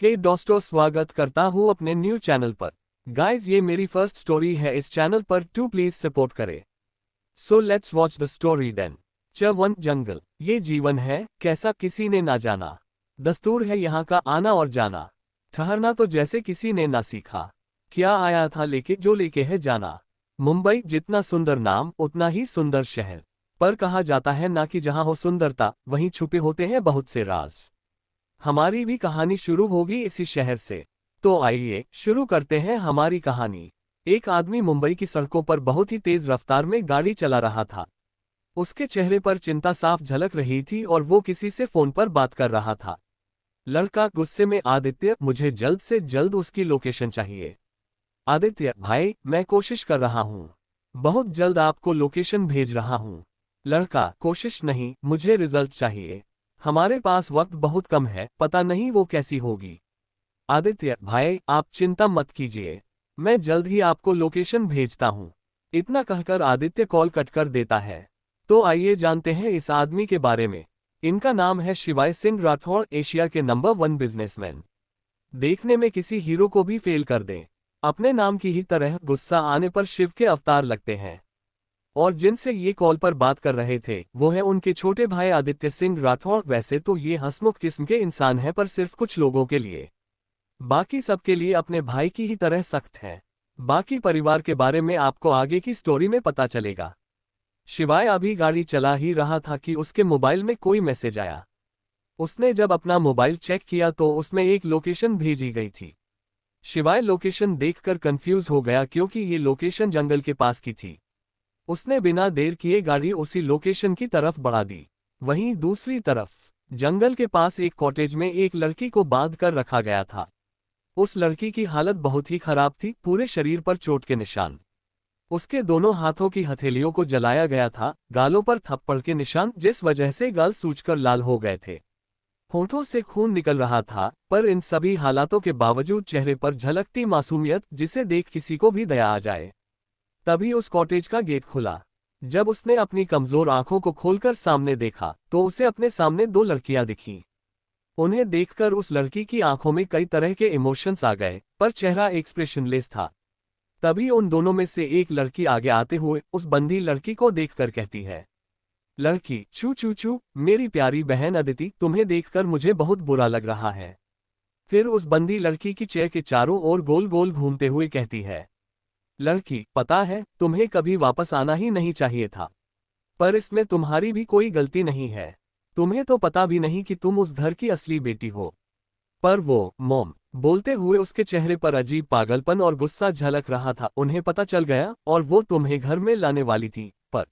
हे दोस्तों, स्वागत करता हूँ अपने न्यू चैनल पर। गाइस, ये मेरी फर्स्ट स्टोरी है इस चैनल पर, टू प्लीज सपोर्ट करे। So let's watch the story then. वन जंगल, ये जीवन है कैसा किसी ने ना जाना। दस्तूर है यहाँ का आना और जाना, ठहरना तो जैसे किसी ने ना सीखा। क्या आया था लेके जो लेके है जाना। मुंबई जितना सुंदर नाम उतना ही सुंदर शहर, पर कहा जाता है ना कि जहाँ हो सुंदरता वहीं छुपे होते हैं बहुत से राज। हमारी भी कहानी शुरू होगी इसी शहर से। तो आइए शुरू करते हैं हमारी कहानी। एक आदमी मुंबई की सड़कों पर बहुत ही तेज रफ्तार में गाड़ी चला रहा था। उसके चेहरे पर चिंता साफ झलक रही थी और वो किसी से फोन पर बात कर रहा था। लड़का गुस्से में, आदित्य, मुझे जल्द से जल्द उसकी लोकेशन चाहिए। आदित्य, भाई मैं कोशिश कर रहा हूँ, बहुत जल्द आपको लोकेशन भेज रहा हूँ। लड़का, कोशिश नहीं, मुझे रिजल्ट चाहिए। हमारे पास वक्त बहुत कम है, पता नहीं वो कैसी होगी। आदित्य, भाई आप चिंता मत कीजिए, मैं जल्द ही आपको लोकेशन भेजता हूँ। इतना कहकर आदित्य कॉल कट कर देता है। तो आइए जानते हैं इस आदमी के बारे में। इनका नाम है शिवाय सिंह राठौड़, एशिया के नंबर 1 बिजनेसमैन। देखने में किसी हीरो को भी फेल कर दें। अपने नाम की ही तरह गुस्सा आने पर शिव के अवतार लगते हैं। और जिनसे ये कॉल पर बात कर रहे थे वो है उनके छोटे भाई आदित्य सिंह राठौड़। वैसे तो ये हंसमुख किस्म के इंसान हैं, पर सिर्फ कुछ लोगों के लिए, बाकी सबके लिए अपने भाई की ही तरह सख्त हैं। बाकी परिवार के बारे में आपको आगे की स्टोरी में पता चलेगा। शिवाय अभी गाड़ी चला ही रहा था कि उसके मोबाइल में कोई मैसेज आया। उसने जब अपना मोबाइल चेक किया तो उसमें एक लोकेशन भेजी गई थी। शिवाय लोकेशन देखकर कंफ्यूज हो गया, क्योंकि ये लोकेशन जंगल के पास की थी। उसने बिना देर किए गाड़ी उसी लोकेशन की तरफ बढ़ा दी। वहीं दूसरी तरफ जंगल के पास एक कॉटेज में एक लड़की को बांध कर रखा गया था। उस लड़की की हालत बहुत ही खराब थी, पूरे शरीर पर चोट के निशान। उसके दोनों हाथों की हथेलियों को जलाया गया था, गालों पर थप्पड़ के निशान, जिस वजह से गाल सूजकर लाल हो गए थे। होठों से खून निकल रहा था, पर इन सभी हालातों के बावजूद चेहरे पर झलकती मासूमियत, जिसे देख किसी को भी दया आ जाए। तभी उस कॉटेज का गेट खुला। जब उसने अपनी कमजोर आंखों को खोलकर सामने देखा तो उसे अपने सामने दो लड़कियां दिखीं। उन्हें देखकर उस लड़की की आंखों में कई तरह के इमोशंस आ गए, पर चेहरा एक्सप्रेशनलेस था। तभी उन दोनों में से एक लड़की आगे आते हुए उस बंदी लड़की को देखकर कहती है, लड़की, चू चू चू, मेरी प्यारी बहन अदिति, तुम्हें देखकर मुझे बहुत बुरा लग रहा है। फिर उस बंदी लड़की की चेहरे के चारों ओर गोल गोल घूमते हुए कहती है, लड़की, पता है तुम्हें कभी वापस आना ही नहीं चाहिए था, पर इसमें तुम्हारी भी कोई गलती नहीं है। तुम्हें तो पता भी नहीं कि तुम उस घर की असली बेटी हो। पर वो, मॉम, बोलते हुए उसके चेहरे पर अजीब पागलपन और गुस्सा झलक रहा था। उन्हें पता चल गया और वो तुम्हें घर में लाने वाली थी। पर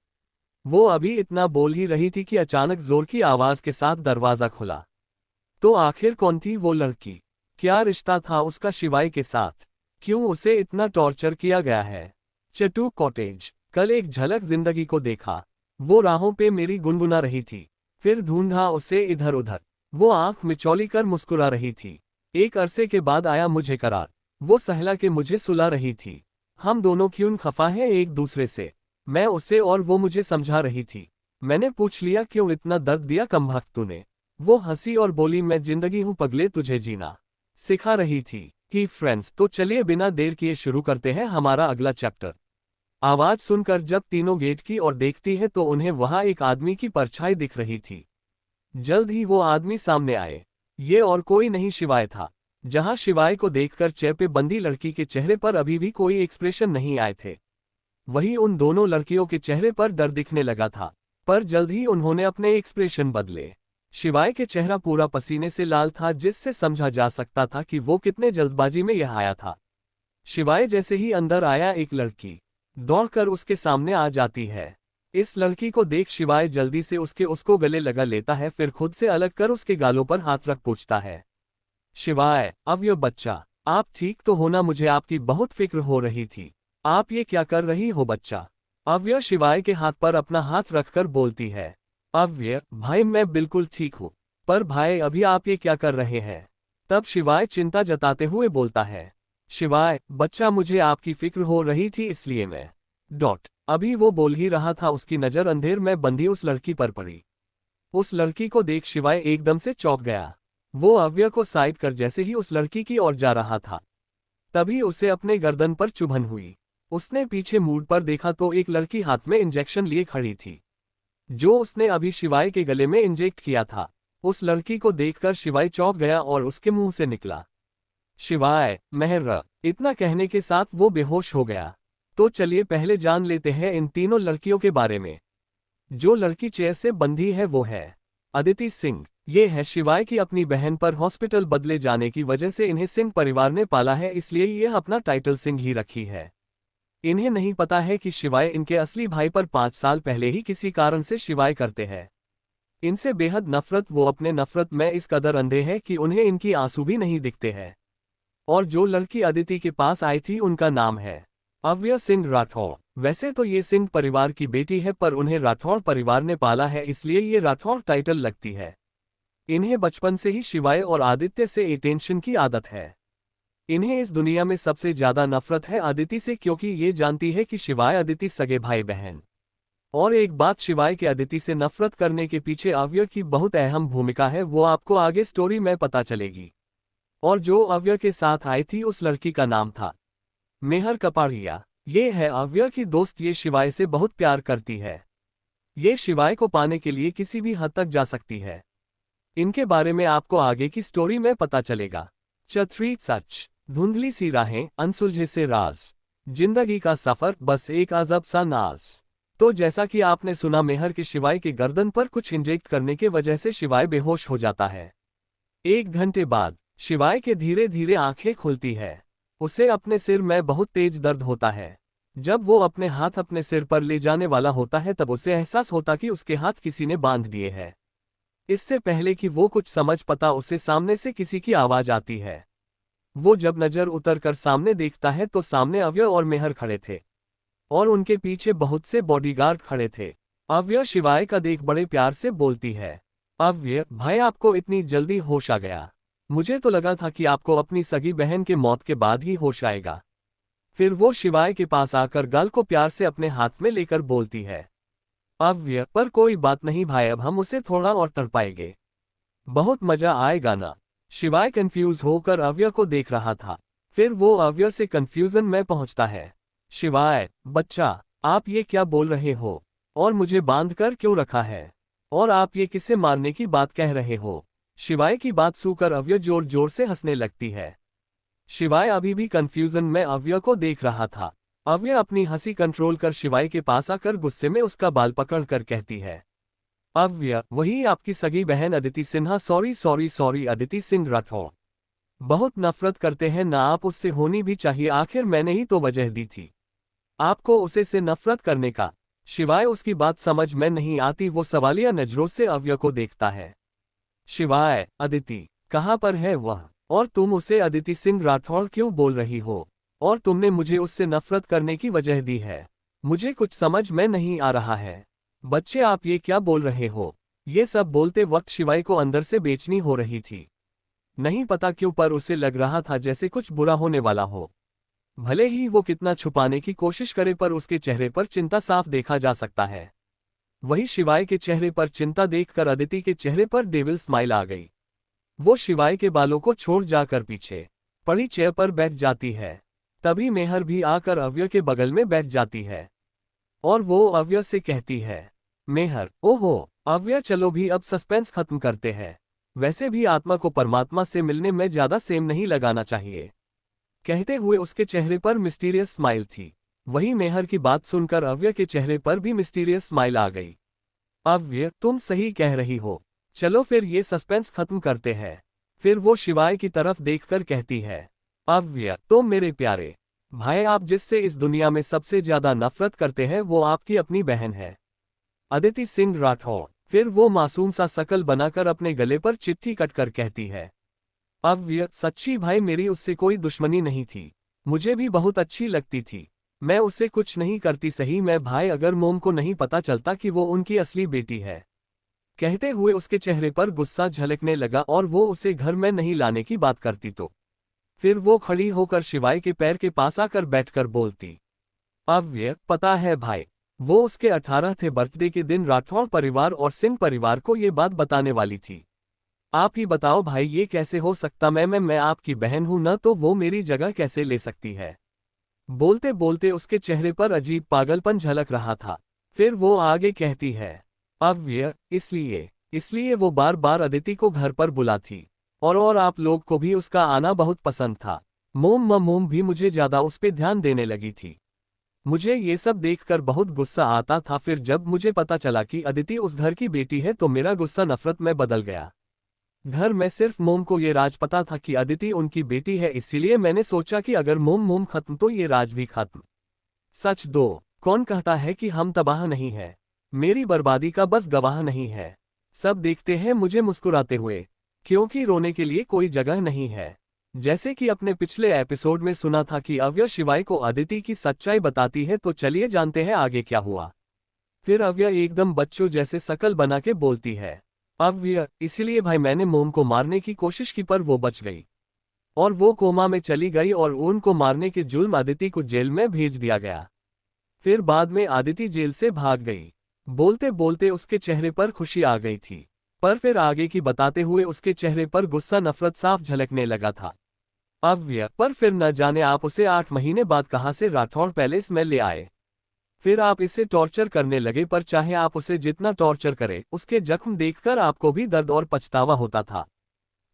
वो अभी इतना बोल ही रही थी कि अचानक जोर की आवाज के साथ दरवाजा खुला। तो आखिर कौन थी वो लड़की? क्या रिश्ता था उसका शिवाय के साथ? क्यों उसे इतना टॉर्चर किया गया है? चटू कॉटेज। कल एक झलक जिंदगी को देखा। वो राहों पे मेरी गुनगुना रही थी, फिर ढूंढा उसे इधर उधर। वो आंख मिचौली कर मुस्कुरा रही थी। एक अरसे के बाद आया मुझे करार। वो सहला के मुझे सुला रही थी। हम दोनों क्यों खफा हैं एक दूसरे से, मैं उसे और वो मुझे समझा रही थी। मैंने पूछ लिया, क्यों इतना दर्द दिया कमबख्त तूने? वो हंसी और बोली, मैं जिंदगी हूं पगले, तुझे जीना सिखा रही थी। ही फ्रेंड्स, तो चलिए बिना देर किए शुरू करते हैं हमारा अगला चैप्टर। आवाज सुनकर जब तीनों गेट की ओर देखती है तो उन्हें वहां एक आदमी की परछाई दिख रही थी। जल्द ही वो आदमी सामने आए। ये और कोई नहीं, शिवाय था। जहां शिवाय को देखकर चेयर पे बंदी लड़की के चेहरे पर अभी भी कोई एक्सप्रेशन नहीं आए थे, वहीं उन दोनों लड़कियों के चेहरे पर डर दिखने लगा था। पर जल्द ही उन्होंने अपने एक्सप्रेशन बदले। शिवाय के चेहरा पूरा पसीने से लाल था, जिससे समझा जा सकता था कि वो कितने जल्दबाजी में यह आया था। शिवाय जैसे ही अंदर आया, एक लड़की दौड़कर उसके सामने आ जाती है। इस लड़की को देख शिवाय जल्दी से उसको गले लगा लेता है, फिर खुद से अलग कर उसके गालों पर हाथ रख पूछता है, शिवाय, अब ये बच्चा, आप ठीक तो होना? मुझे आपकी बहुत फिक्र हो रही थी। आप ये क्या कर रही हो बच्चा? अव्य शिवाय के हाथ पर अपना हाथ रखकर बोलती है, अव्य, भाई मैं बिल्कुल ठीक हूँ। पर भाई अभी आप ये क्या कर रहे हैं? तब शिवाय चिंता जताते हुए बोलता है, शिवाय, बच्चा, मुझे आपकी फिक्र हो रही थी इसलिए मैं अभी वो बोल ही रहा था, उसकी नजर अंधेर में बंधी उस लड़की पर पड़ी। उस लड़की को देख शिवाय एकदम से चौंक गया। वो अव्य को साइड कर जैसे ही उस लड़की की ओर जा रहा था, तभी उसे अपने गर्दन पर चुभन हुई। उसने पीछे मुड़ पर देखा तो एक लड़की हाथ में इंजेक्शन लिए खड़ी थी, जो उसने अभी शिवाय के गले में इंजेक्ट किया था। उस लड़की को देखकर शिवाय चौंक गया और उसके मुंह से निकला, शिवाय मेहर। इतना कहने के साथ वो बेहोश हो गया। तो चलिए पहले जान लेते हैं इन तीनों लड़कियों के बारे में। जो लड़की चेयर से बंधी है वो है अदिति सिंह। ये है शिवाय की अपनी बहन, पर हॉस्पिटल बदले जाने की वजह से इन्हें सिंह परिवार ने पाला है, इसलिए यह अपना टाइटल सिंह ही रखी है। इन्हें नहीं पता है कि शिवाय इनके असली भाई पर 5 साल पहले ही किसी कारण से शिवाय करते हैं। इनसे बेहद नफरत, वो अपने नफरत में इस कदर अंधे हैं कि उन्हें इनकी आंसू भी नहीं दिखते हैं। और जो लड़की अदिति के पास आई थी उनका नाम है अव्य सिंह राठौड़। वैसे तो ये सिंह परिवार की बेटी है, पर उन्हें राठौड़ परिवार ने पाला है, इसलिए ये राठौड़ टाइटल लगती है। इन्हें बचपन से ही शिवाय और आदित्य से अटेंशन की आदत है। इन्हें इस दुनिया में सबसे ज्यादा नफरत है अदिति से, क्योंकि ये जानती है कि शिवाय अदिति सगे भाई बहन। और एक बात, शिवाय के अदिति से नफरत करने के पीछे अव्य की बहुत अहम भूमिका है, वो आपको आगे स्टोरी में पता चलेगी। और जो अव्य के साथ आई थी उस लड़की का नाम था मेहर कपाड़िया। ये है अव्य की दोस्त। ये शिवाय से बहुत प्यार करती है। ये शिवाय को पाने के लिए किसी भी हद तक जा सकती है। इनके बारे में आपको आगे की स्टोरी में पता चलेगा। चथरी सच, धुंधली सी राहें, अनसुलझे से राज, जिंदगी का सफर बस एक अजब सा नाज। तो जैसा कि आपने सुना, मेहर के शिवाय के गर्दन पर कुछ इंजेक्ट करने के वजह से शिवाय बेहोश हो जाता है। 1 घंटे बाद शिवाय के धीरे धीरे आंखें खुलती है। उसे अपने सिर में बहुत तेज दर्द होता है। जब वो अपने हाथ अपने सिर पर ले जाने वाला होता है तब उसे एहसास होता कि उसके हाथ किसी ने बांध दिए हैं। इससे पहले कि वो कुछ समझ पाता, उसे सामने से किसी की आवाज आती है। वो जब नजर उतरकर सामने देखता है तो सामने अव्य और मेहर खड़े थे, और उनके पीछे बहुत से बॉडीगार्ड खड़े थे। अव्य शिवाय का देख बड़े प्यार से बोलती है, अव्य भाई, आपको इतनी जल्दी होश आ गया? मुझे तो लगा था कि आपको अपनी सगी बहन के मौत के बाद ही होश आएगा। फिर वो शिवाय के पास आकर गाल को प्यार से अपने हाथ में लेकर बोलती है, अव्य पर कोई बात नहीं भाई, अब हम उसे थोड़ा और तड़पाएंगे, बहुत मजा आएगा ना। शिवाय कंफ्यूज होकर अव्य को देख रहा था। फिर वो अव्य से कंफ्यूजन में पहुंचता है, शिवाय बच्चा, आप ये क्या बोल रहे हो? और मुझे बांध कर क्यों रखा है? और आप ये किसे मारने की बात कह रहे हो? शिवाय की बात सुनकर अव्य जोर जोर से हंसने लगती है। शिवाय अभी भी कंफ्यूजन में अव्य को देख रहा था। अव्य अपनी हंसी कंट्रोल कर शिवाय के पास आकर गुस्से में उसका बाल पकड़ कर कहती है, अव्य वही आपकी सगी बहन Aditi Sinha, sorry sorry sorry, Aditi Singh Rathore. बहुत नफरत करते हैं ना आप उससे, होनी भी चाहिए, आखिर मैंने ही तो वजह दी थी आपको उसे से नफरत करने का। शिवाय उसकी बात समझ में नहीं आती, वो सवालिया नजरों से अव्य को देखता है। शिवाय, अदिति कहाँ पर है वह? और तुम उसे अदिति सिंह राठौड़ क्यों बोल रही हो? और तुमने मुझे उससे नफरत करने की वजह दी है? मुझे कुछ समझ में नहीं आ रहा है। बच्चे आप ये क्या बोल रहे हो? ये सब बोलते वक्त शिवाय को अंदर से बेचैनी हो रही थी। नहीं पता क्यों, पर उसे लग रहा था जैसे कुछ बुरा होने वाला हो। भले ही वो कितना छुपाने की कोशिश करे, पर उसके चेहरे पर चिंता साफ देखा जा सकता है। वही शिवाय के चेहरे पर चिंता देखकर अदिति के चेहरे पर डेविल स्माइल आ गई। वो शिवाय के बालों को छोड़ जाकर पीछे पड़ी चेयर पर बैठ जाती है। तभी मेहर भी आकर अव्य के बगल में बैठ जाती है, और वो अव्य से कहती है, मेहर, ओहो अव्य, चलो भी अब सस्पेंस खत्म करते हैं। वैसे भी आत्मा को परमात्मा से मिलने में ज्यादा सेम नहीं लगाना चाहिए। कहते हुए उसके चेहरे पर मिस्टीरियस स्माइल थी। वही मेहर की बात सुनकर अव्य के चेहरे पर भी मिस्टीरियस स्माइल आ गई। अव्य, तुम सही कह रही हो, चलो फिर ये सस्पेंस खत्म करते हैं। फिर वो शिवाय की तरफ देखकर कहती है, अव्य, तुम मेरे प्यारे भाई, आप जिससे इस दुनिया में सबसे ज्यादा नफरत करते हैं वो आपकी अपनी बहन है, अदिति सिंह राठौड़। फिर वो मासूम सा शकल बनाकर अपने गले पर चिट्ठी कटकर कहती है, अव्य, सच्ची भाई, मेरी उससे कोई दुश्मनी नहीं थी, मुझे भी बहुत अच्छी लगती थी। मैं उसे कुछ नहीं करती सही मैं भाई, अगर मोम को नहीं पता चलता कि वो उनकी असली बेटी है। कहते हुए उसके चेहरे पर गुस्सा झलकने लगा, और वो उसे घर में नहीं लाने की बात करती तो फिर वो खड़ी होकर शिवाय के पैर के पास आकर बैठकर बोलती, अव्य, पता है भाई, वो उसके 18 बर्थडे के दिन राठौड़ परिवार और सिंह परिवार को ये बात बताने वाली थी। आप ही बताओ भाई, ये कैसे हो सकता? मैं आपकी बहन हूं ना, तो वो मेरी जगह कैसे ले सकती है? बोलते बोलते उसके चेहरे पर अजीब पागलपन झलक रहा था। फिर वो आगे कहती है, अव्य, इसलिए इसलिए वो बार बार अदिति को घर पर बुला थी। और आप लोग को भी उसका आना बहुत पसंद था। मोम भी मुझे ज्यादा उस पे ध्यान देने लगी थी। मुझे ये सब देखकर बहुत गुस्सा आता था। फिर जब मुझे पता चला कि अदिति उस घर की बेटी है तो मेरा गुस्सा नफरत में बदल गया। घर में सिर्फ मोम को ये राज पता था कि अदिति उनकी बेटी है, इसीलिए मैंने सोचा कि अगर मोम खत्म तो ये राज भी खत्म। सच दो, कौन कहता है कि हम तबाह नहीं है? मेरी बर्बादी का बस गवाह नहीं है। सब देखते हैं मुझे मुस्कुराते हुए, क्योंकि रोने के लिए कोई जगह नहीं है। जैसे कि अपने पिछले एपिसोड में सुना था कि अव्य शिवाय को अदिति की सच्चाई बताती है, तो चलिए जानते हैं आगे क्या हुआ। फिर अव्य एकदम बच्चों जैसे शकल बना के बोलती है, अव्य, इसलिए भाई मैंने मोम को मारने की कोशिश की पर वो बच गई और वो कोमा में चली गई और उनको मारने के जुल्म अदिति को जेल में भेज दिया गया। फिर बाद में अदिति जेल से भाग गई। बोलते बोलते उसके चेहरे पर खुशी आ गई थी, पर फिर आगे की बताते हुए उसके चेहरे पर गुस्सा नफरत साफ झलकने लगा था। अव्य, पर फिर न जाने आप उसे 8 महीने बाद कहां से राठौड़ पैलेस में ले आए। फिर आप इसे टॉर्चर करने लगे, पर चाहे आप उसे जितना टॉर्चर करें, उसके जख्म देखकर आपको भी दर्द और पछतावा होता था।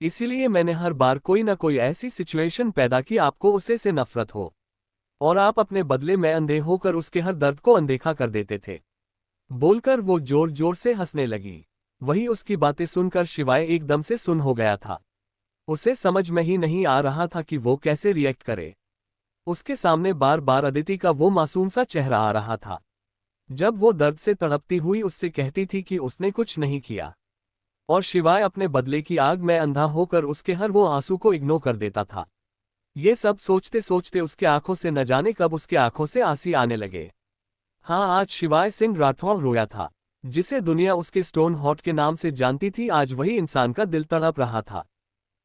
इसीलिए मैंने हर बार कोई न कोई ऐसी सिचुएशन पैदा की आपको उसे से नफरत हो, और आप अपने बदले में अंधे होकर उसके हर दर्द को अनदेखा कर देते थे। बोलकर वो जोर जोर से हंसने लगी। वही उसकी बातें सुनकर शिवाय एकदम से सुन हो गया था। उसे समझ में ही नहीं आ रहा था कि वो कैसे रिएक्ट करे। उसके सामने बार बार अदिति का वो मासूम सा चेहरा आ रहा था, जब वो दर्द से तड़पती हुई उससे कहती थी कि उसने कुछ नहीं किया, और शिवाय अपने बदले की आग में अंधा होकर उसके हर वो आंसू को इग्नोर कर देता था। ये सब सोचते सोचते उसके आंखों से न जाने कब उसके आंखों से आंसी आने लगे। हाँ, आज शिवाय सिंह राठौर रोया था। जिसे दुनिया उसके स्टोन हॉट के नाम से जानती थी, आज वही इंसान का दिल तड़प रहा था।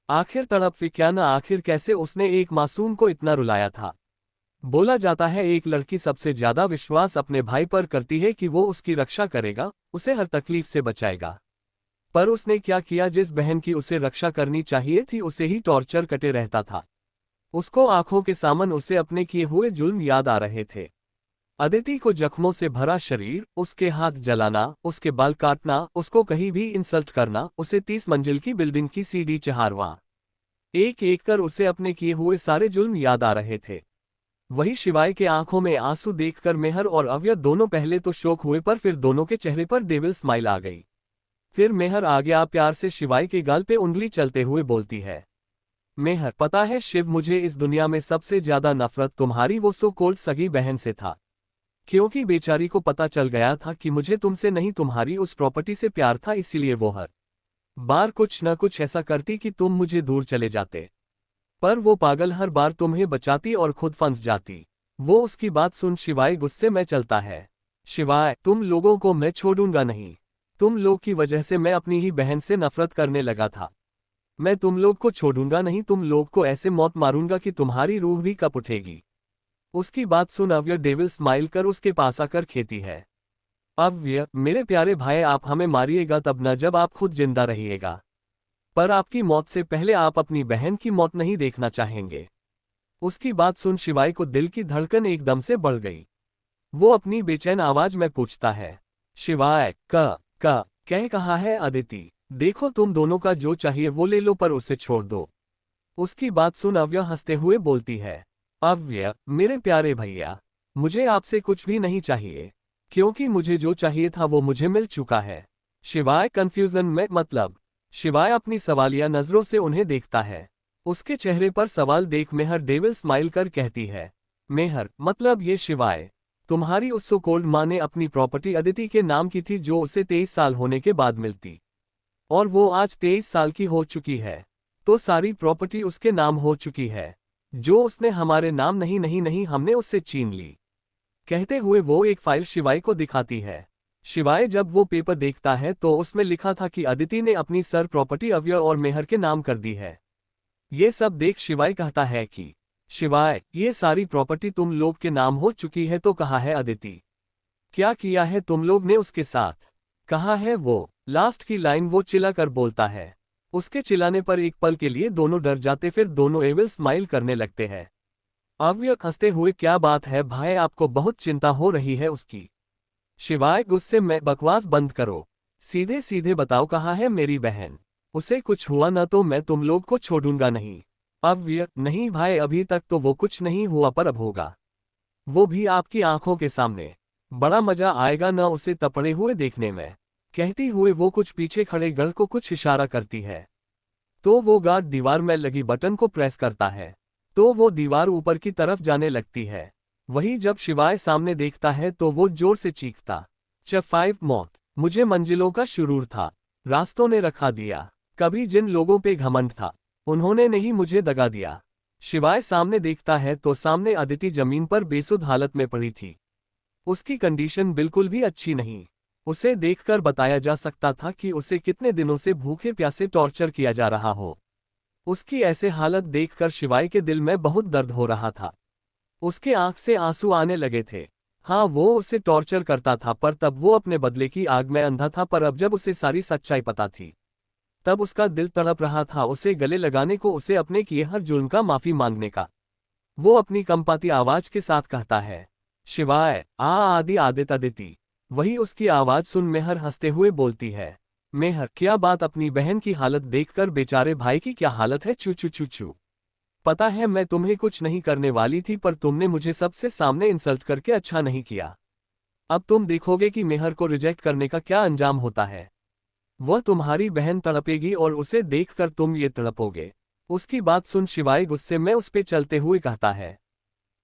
आखिर तड़प भी क्या ना, आखिर कैसे उसने एक मासूम को इतना रुलाया था। बोला जाता है एक लड़की सबसे ज्यादा विश्वास अपने भाई पर करती है कि वो उसकी रक्षा करेगा, उसे हर तकलीफ से बचाएगा। पर उसने क्या किया? जिस बहन की उसे रक्षा करनी चाहिए थी उसे ही टॉर्चर कटे रहता था। उसको आंखों के सामने उसे अपने किए हुए जुल्म याद आ रहे थे। अदिति को जख्मों से भरा शरीर, उसके हाथ जलाना, उसके बाल काटना, उसको कहीं भी इंसल्ट करना, उसे 30 मंजिल की बिल्डिंग की सीढ़ी चढ़ाना, एक एक कर उसे अपने किए हुए सारे जुल्म याद आ रहे थे। वही शिवाय के आंखों में आंसू देखकर मेहर और अव्य दोनों पहले तो शौक हुए, पर फिर दोनों के चेहरे पर डेविल स्माइल आ गई। फिर मेहर आ गया प्यार से शिवाय के गाल पे उंगली चलते हुए बोलती है, मेहर, पता है शिव, मुझे इस दुनिया में सबसे ज्यादा नफरत तुम्हारी वो सो कोल्ड सगी बहन से था। क्योंकि बेचारी को पता चल गया था कि मुझे तुमसे नहीं तुम्हारी उस प्रॉपर्टी से प्यार था, इसीलिए वो हर बार कुछ न कुछ ऐसा करती कि तुम मुझे दूर चले जाते। पर वो पागल हर बार तुम्हें बचाती और खुद फंस जाती। वो उसकी बात सुन शिवाय गुस्से में चलता है, शिवाय, तुम लोगों को मैं छोड़ूंगा नहीं। तुम लोग की वजह से मैं अपनी ही बहन से नफरत करने लगा था। मैं तुम लोग को छोड़ूंगा नहीं, तुम लोग को ऐसे मौत मारूंगा कि तुम्हारी रूह भी कप उठेगी। उसकी बात सुन अव्य डेविल स्माइल कर उसके पास आकर खेती है, अव्य, मेरे प्यारे भाई, आप हमें मारिएगा तब न जब आप खुद जिंदा रहिएगा। पर आपकी मौत से पहले आप अपनी बहन की मौत नहीं देखना चाहेंगे। उसकी बात सुन शिवाय को दिल की धड़कन एकदम से बढ़ गई। वो अपनी बेचैन आवाज में पूछता है, शिवाय, का कह कहा है अदिति? देखो, तुम दोनों का जो चाहिए वो ले लो, पर उसे छोड़ दो। उसकी बात सुन अव्य हंसते हुए बोलती है, अव्य, मेरे प्यारे भैया, मुझे आपसे कुछ भी नहीं चाहिए, क्योंकि मुझे जो चाहिए था वो मुझे मिल चुका है। शिवाय कंफ्यूजन में, मतलब? शिवाय अपनी सवालिया नजरों से उन्हें देखता है। उसके चेहरे पर सवाल देख मेहर डेविल स्माइल कर कहती है, मेहर, मतलब ये शिवाय, तुम्हारी उस सो कोल्ड माँ ने अपनी प्रॉपर्टी अदिति के नाम की थी, जो उसे 23 साल होने के बाद मिलती, और वो आज 23 साल की हो चुकी है, तो सारी प्रॉपर्टी उसके नाम हो चुकी है। जो उसने हमारे नाम नहीं नहीं नहीं हमने उससे छीन ली। कहते हुए वो एक फाइल शिवाय को दिखाती है। शिवाय जब वो पेपर देखता है तो उसमें लिखा था कि अदिति ने अपनी सर प्रॉपर्टी अव्य और मेहर के नाम कर दी है। ये सब देख शिवाय कहता है कि शिवाय, ये सारी प्रॉपर्टी तुम लोग के नाम हो चुकी है, तो कहाँ है अदिति? क्या किया है तुम लोग ने उसके साथ? कहाँ है वो? लास्ट की लाइन वो चिल्ला कर बोलता है, उसके चिल्लाने पर एक पल के लिए दोनों डर जाते, फिर दोनों एविल स्माइल करने लगते हैं। अव्यक हंसते हुए, क्या बात है भाई, आपको बहुत चिंता हो रही है उसकी। शिवाय गुस्से में, बकवास बंद करो, सीधे सीधे बताओ कहाँ है मेरी बहन। उसे कुछ हुआ ना तो मैं तुम लोग को छोड़ूंगा नहीं। अव्यक, नहीं भाई, अभी तक तो वो कुछ नहीं हुआ, पर अब होगा, वो भी आपकी आंखों के सामने। बड़ा मजा आएगा ना उसे तपड़े हुए देखने में। कहती हुए वो कुछ पीछे खड़े गर्ल को कुछ इशारा करती है। तो वो गार्ड दीवार में लगी बटन को प्रेस करता है, तो वो दीवार ऊपर की तरफ जाने लगती है। वही जब शिवाय सामने देखता है तो वो जोर से चीखता, च5 मौत, मुझे मंजिलों का शुरूर था, रास्तों ने रखा दिया, कभी जिन लोगों पे घमंड था उन्होंने नहीं मुझे दगा दिया। शिवाय सामने देखता है तो सामने अदिति जमीन पर बेसुध हालत में पड़ी थी। उसकी कंडीशन बिल्कुल भी अच्छी नहीं। उसे देखकर बताया जा सकता था कि उसे कितने दिनों से भूखे प्यासे टॉर्चर किया जा रहा हो। उसकी ऐसे हालत देखकर शिवाय के दिल में बहुत दर्द हो रहा था। उसके आंख से आंसू आने लगे थे। हाँ, वो उसे टॉर्चर करता था, पर तब वो अपने बदले की आग में अंधा था, पर अब जब उसे सारी सच्चाई पता थी तब उसका दिल तड़प रहा था उसे गले लगाने को, उसे अपने किए हर जुल्म का माफी मांगने का। वो अपनी कंपाती आवाज के साथ कहता है, शिवाय आ आदि आदित अदिति। वही उसकी आवाज सुन मेहर हंसते हुए बोलती है, मेहर क्या बात, अपनी बहन की हालत देखकर बेचारे भाई की क्या हालत है, चू चू चू चू। पता है मैं तुम्हें कुछ नहीं करने वाली थी, पर तुमने मुझे सबसे सामने इंसल्ट करके अच्छा नहीं किया। अब तुम देखोगे कि मेहर को रिजेक्ट करने का क्या अंजाम होता है। वह तुम्हारी बहन तड़पेगी और उसे देखकर तुम ये तड़पोगे। उसकी बात सुन शिवाय गुस्से में उस पे चलते हुए कहता है,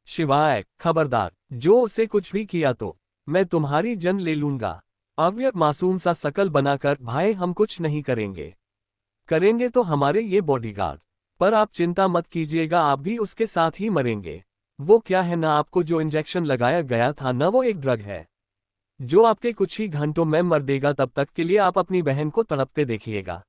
शिवाय खबरदार, जो उसे कुछ भी किया तो मैं तुम्हारी जान ले लूंगा। अव्यक मासूम सा शकल बनाकर, भाई हम कुछ नहीं करेंगे, करेंगे तो हमारे ये बॉडीगार्ड, पर आप चिंता मत कीजिएगा, आप भी उसके साथ ही मरेंगे। वो क्या है ना, आपको जो इंजेक्शन लगाया गया था ना, वो एक ड्रग है जो आपके कुछ ही घंटों में मर देगा, तब तक के लिए आप अपनी बहन को तड़पते देखिएगा।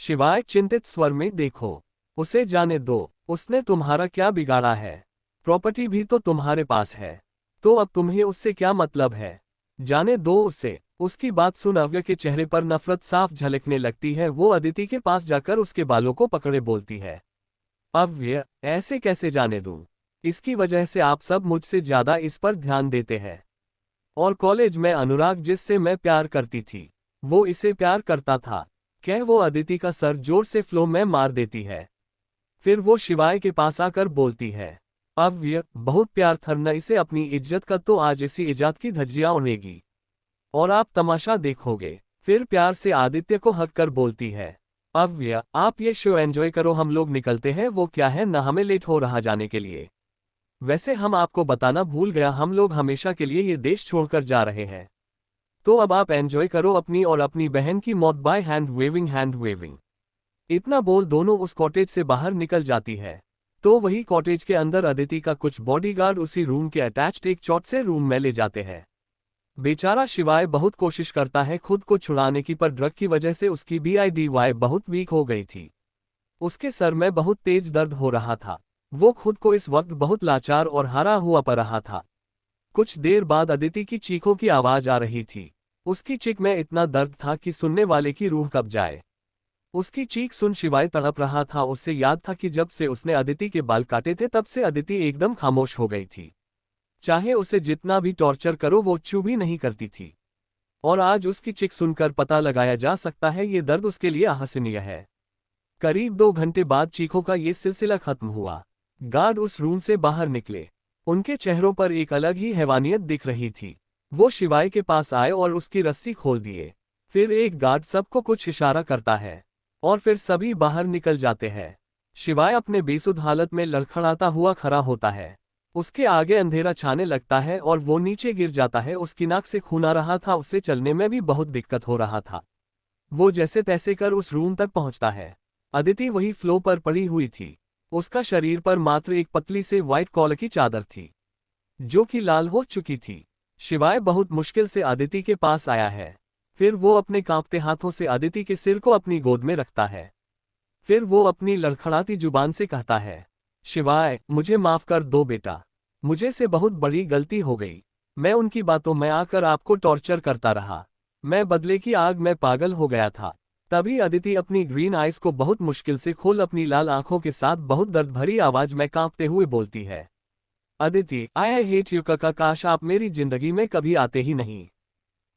शिवाय चिंतित स्वर में, देखो उसे जाने दो, उसने तुम्हारा क्या बिगाड़ा है, प्रॉपर्टी भी तो तुम्हारे पास है, तो अब तुम्हें उससे क्या मतलब है, जाने दो उसे। उसकी बात सुन अव्य के चेहरे पर नफरत साफ झलकने लगती है। वो अदिति के पास जाकर उसके बालों को पकड़े बोलती है, अव्य ऐसे कैसे जाने दूं, इसकी वजह से आप सब मुझसे ज्यादा इस पर ध्यान देते हैं। और कॉलेज में अनुराग जिससे मैं प्यार करती थी, वो इसे प्यार करता था। कह वो अदिति का सर जोर से फ्लो में मार देती है। फिर वो शिवाय के पास आकर बोलती है, अव्य बहुत प्यार थरना इसे अपनी इज्जत का, तो आज इसी इज्जत की धज्जियां उड़ेगी और आप तमाशा देखोगे। फिर प्यार से आदित्य को हक कर बोलती है, अव्य आप ये शो एंजॉय करो, हम लोग निकलते हैं। वो क्या है ना, हमें लेट हो रहा जाने के लिए। वैसे हम आपको बताना भूल गया, हम लोग हमेशा के लिए ये देश छोड़कर जा रहे हैं। तो अब आप एंजॉय करो अपनी और अपनी बहन की मौत by hand waving, hand waving. इतना बोल दोनों उस कॉटेज से बाहर निकल जाती है। तो वही कॉटेज के अंदर अदिति का कुछ बॉडीगार्ड उसी रूम के अटैच्ड एक चौथ से रूम में ले जाते हैं। बेचारा शिवाय बहुत कोशिश करता है खुद को छुड़ाने की, पर ड्रग की वजह से उसकी BIDY बहुत वीक हो गई थी। उसके सर में बहुत तेज दर्द हो रहा था। वो खुद को इस वक्त बहुत लाचार और हारा हुआ पा रहा था। कुछ देर बाद अदिति की चीखों की आवाज आ रही थी। उसकी चीख में इतना दर्द था कि सुनने वाले की रूह कब जाए। उसकी चीख सुन शिवाय तड़प रहा था। उससे याद था कि जब से उसने अदिति के बाल काटे थे तब से अदिति एकदम खामोश हो गई थी। चाहे उसे जितना भी टॉर्चर करो वो चुप भी नहीं करती थी। और आज उसकी चीख सुनकर पता लगाया जा सकता है ये दर्द उसके लिए अहसनीय है। करीब 2 घंटे बाद चीखों का ये सिलसिला खत्म हुआ। गार्ड उस रूम से बाहर निकले। उनके चेहरों पर एक अलग ही हैवानियत दिख रही थी। वो शिवाय के पास आए और उसकी रस्सी खोल दिए। फिर एक गार्ड सबको कुछ इशारा करता है और फिर सभी बाहर निकल जाते हैं। शिवाय अपने बेसुध हालत में लड़खड़ाता हुआ खड़ा होता है। उसके आगे अंधेरा छाने लगता है और वो नीचे गिर जाता है। उसकी नाक से खून आ रहा था, उसे चलने में भी बहुत दिक्कत हो रहा था। वो जैसे तैसे कर उस रूम तक पहुंचता है। अदिति वही फ्लो पर पड़ी हुई थी। उसका शरीर पर मात्र एक पतली से व्हाइट कॉलर की चादर थी जो कि लाल हो चुकी थी। शिवाय बहुत मुश्किल से अदिति के पास आया है। फिर वो अपने कांपते हाथों से अदिति के सिर को अपनी गोद में रखता है। फिर वो अपनी लड़खड़ाती जुबान से कहता है, शिवाय मुझे माफ कर दो बेटा, मुझे से बहुत बड़ी गलती हो गई। मैं उनकी बातों में आकर आपको टॉर्चर करता रहा। मैं बदले की आग में पागल हो गया था। तभी अदिति अपनी ग्रीन आइज को बहुत मुश्किल से खोल अपनी लाल आंखों के साथ बहुत दर्द भरी आवाज में कांपते हुए बोलती है, अदिति आई हेट यू काका, काश आप मेरी जिंदगी में कभी आते ही नहीं।